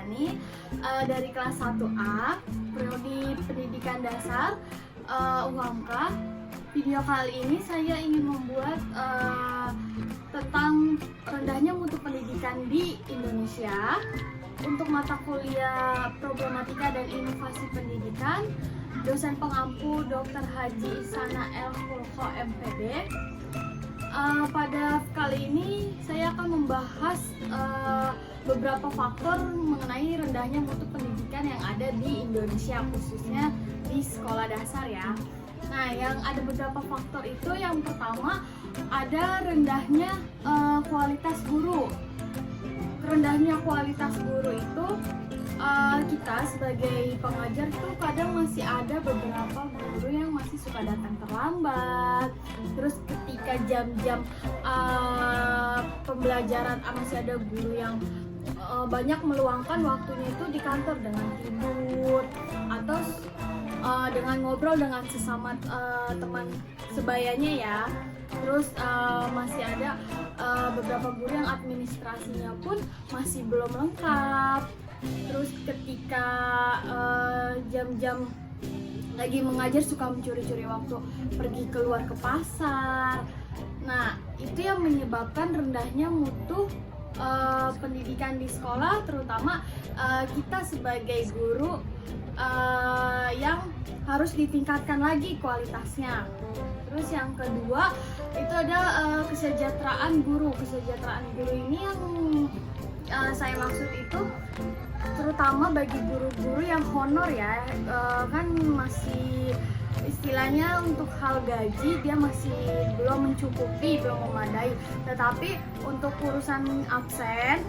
Supriyani dari kelas 1A Prodi Pendidikan Dasar UHAMKA. Video kali ini saya ingin membuat tentang rendahnya mutu pendidikan di Indonesia untuk mata kuliah Problematika dan Inovasi Pendidikan. Dosen pengampu Dr. Haji Ihsana El Khulko MPD. Pada kali ini saya akan membahas beberapa faktor mengenai rendahnya mutu pendidikan yang ada di Indonesia, khususnya di sekolah dasar ya. Nah, yang ada beberapa faktor itu, yang pertama ada rendahnya kualitas guru. Rendahnya kualitas guru itu kita sebagai pengajar itu kadang masih ada beberapa guru yang masih suka datang terlambat. Terus ketika jam-jam pembelajaran masih ada guru yang banyak meluangkan waktunya itu di kantor dengan tidur atau dengan ngobrol dengan sesama teman sebayanya ya. Terus masih ada beberapa guru yang administrasinya pun masih belum lengkap. Terus ketika jam-jam lagi mengajar suka mencuri-curi waktu pergi keluar ke pasar. Nah, itu yang menyebabkan rendahnya mutu pendidikan di sekolah, terutama kita sebagai guru yang harus ditingkatkan lagi kualitasnya. Terus yang kedua itu ada kesejahteraan guru. Kesejahteraan guru ini yang saya maksud itu terutama bagi guru-guru yang honor ya, kan masih istilahnya untuk hal gaji dia masih belum mencukupi, belum memadai. Tetapi untuk urusan absen,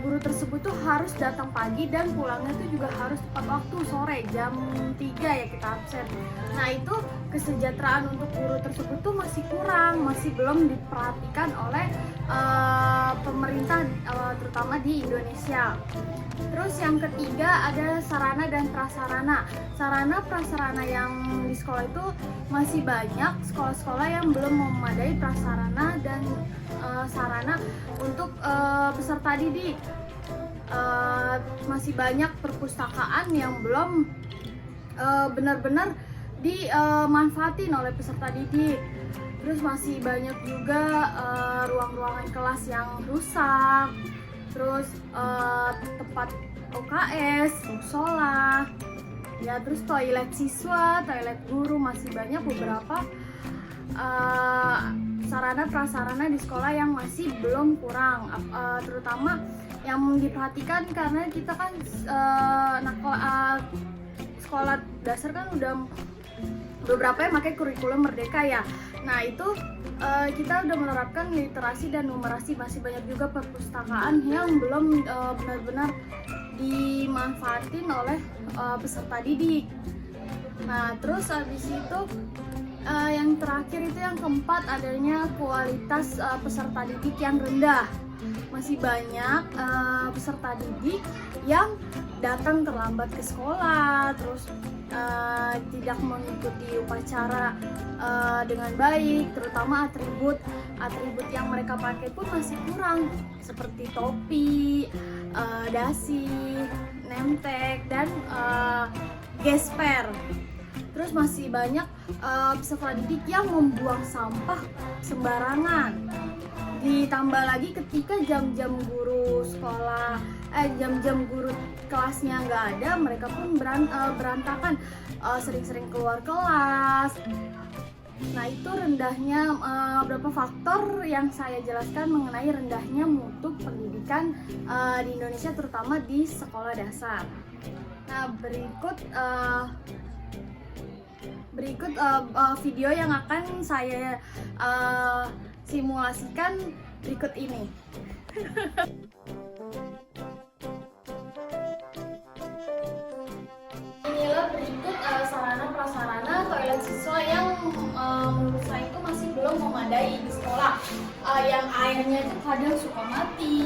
guru tersebut tuh harus datang pagi dan pulangnya tuh juga harus tepat waktu, sore jam 3 ya kita absen. Nah, itu kesejahteraan untuk guru tersebut tuh masih kurang, masih belum diperhatikan oleh pemerintah terutama di Indonesia. Terus yang ketiga ada sarana dan prasarana. Sarana prasarana yang di sekolah itu masih banyak sekolah-sekolah yang belum memadai prasarana dan sarana untuk peserta didik. Masih banyak perpustakaan yang belum benar-benar dimanfaatin oleh peserta didik. Terus masih banyak juga ruang-ruangan kelas yang rusak. Terus tempat OKS, musola, ya, terus toilet siswa, toilet guru, masih banyak beberapa sarana prasarana di sekolah yang masih belum kurang, terutama yang diperhatikan karena kita kan sekolah dasar kan udah beberapa yang pakai kurikulum Merdeka ya. Nah, itu kita udah menerapkan literasi dan numerasi. Masih banyak juga perpustakaan yang belum benar-benar dimanfaatin oleh peserta didik. Nah, terus habis itu yang terakhir itu yang keempat adanya kualitas peserta didik yang rendah. Masih banyak peserta didik yang datang terlambat ke sekolah, terus tidak mengikuti upacara dengan baik, terutama atribut yang mereka pakai pun masih kurang, seperti topi, dasi, nemtek, dan gesper. Terus masih banyak peserta didik yang membuang sampah sembarangan. Ditambah lagi ketika jam-jam guru sekolah, jam-jam guru kelasnya nggak ada, mereka pun berantakan, sering-sering keluar kelas. Nah, itu rendahnya beberapa faktor yang saya jelaskan mengenai rendahnya mutu pendidikan di Indonesia, terutama di sekolah dasar. Nah, berikut video yang akan saya simulasikan berikut ini. Inilah berikut sarana prasarana toilet siswa yang menurut saya itu masih belum memadai di sekolah. Yang airnya itu kadang suka mati,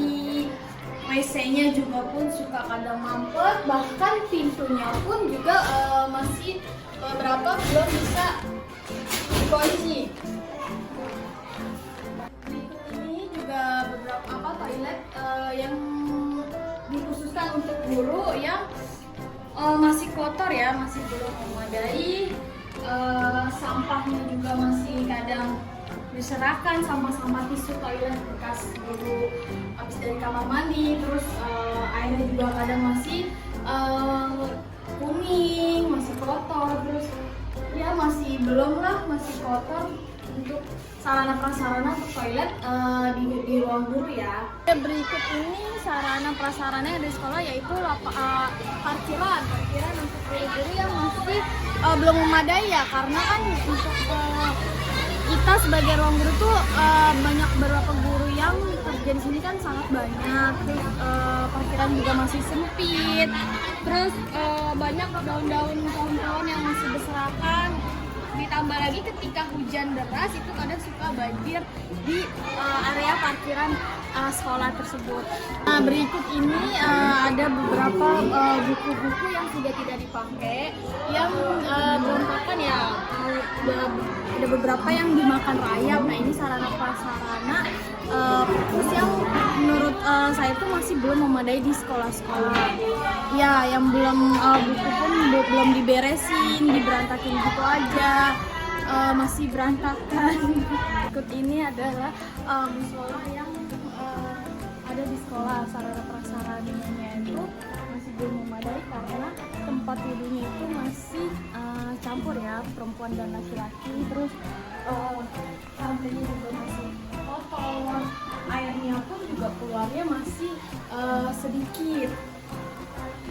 WC-nya juga pun suka kadang mampet, bahkan pintunya pun juga masih beberapa belum bisa dikunci. Berikut ini juga beberapa toilet yang dikhususkan untuk guru yang masih kotor ya, masih belum memadai, sampahnya juga masih kadang berserakan, sampah-sampah tisu toilet bekas guru habis dari kamar mandi, terus airnya juga kadang masih kuning, masih kotor, terus ya masih belum lah, masih kotor untuk sarana prasarana toilet di ruang guru ya. Berikut ini sarana prasarana yang ada di sekolah, yaitu parkiran untuk guru-guru yang masih belum memadai ya, karena kan untuk kita sebagai ruang guru tuh banyak beberapa guru yang kerja di sini kan sangat banyak, terus parkiran juga masih sempit, terus banyak daun-daun pohon-pohon yang masih berserakan. Ditambah lagi ketika hujan deras itu kadang suka banjir di area parkiran sekolah tersebut. Berikut ini ada beberapa buku-buku yang sudah tidak dipakai, yang berantakan ya, ada beberapa yang dimakan rayap. Nah, ini sarana prasarana perpus yang menurut saya itu masih belum memadai di sekolah-sekolah ya, yang belum buku pun belum diberesin, diberantakin gitu aja, masih berantakan. Berikut ini adalah musola yang ada di sekolah. Sarana prasarananya itu masih belum memadai karena tempat tidurnya itu masih campur ya, perempuan dan laki-laki, terus lantainya juga masih kotor, airnya pun juga keluarnya masih sedikit.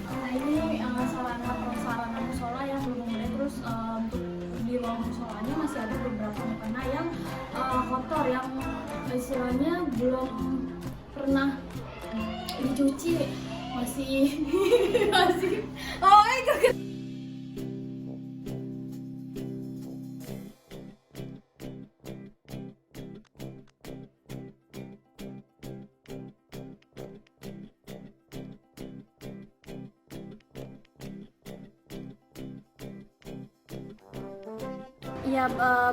Nah, ini sarana prasarana musola yang belum memadai. Terus untuk di ruang musolanya masih ada beberapa mukena yang kotor, yang istilahnya belum pernah dicuci, masih oh my god. Ya,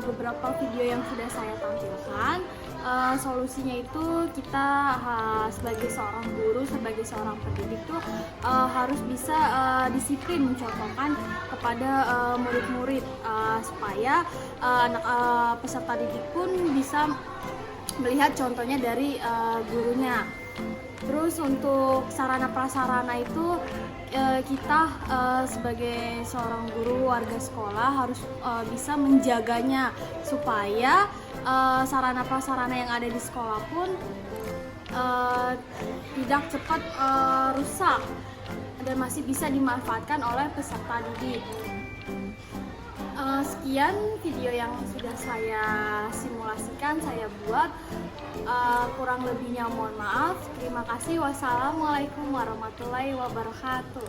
beberapa video yang sudah saya tampilkan, solusinya itu kita sebagai seorang guru, sebagai seorang pendidik tuh harus bisa disiplin mencontohkan kepada murid-murid, supaya anak peserta didik pun bisa melihat contohnya dari gurunya. Terus untuk sarana prasarana itu kita sebagai seorang guru, warga sekolah harus bisa menjaganya supaya sarana prasarana yang ada di sekolah pun tidak cepat rusak dan masih bisa dimanfaatkan oleh peserta didik. Sekian video yang sudah saya simulasikan, saya buat. Kurang lebihnya mohon maaf. Terima kasih. Wassalamualaikum warahmatullahi wabarakatuh.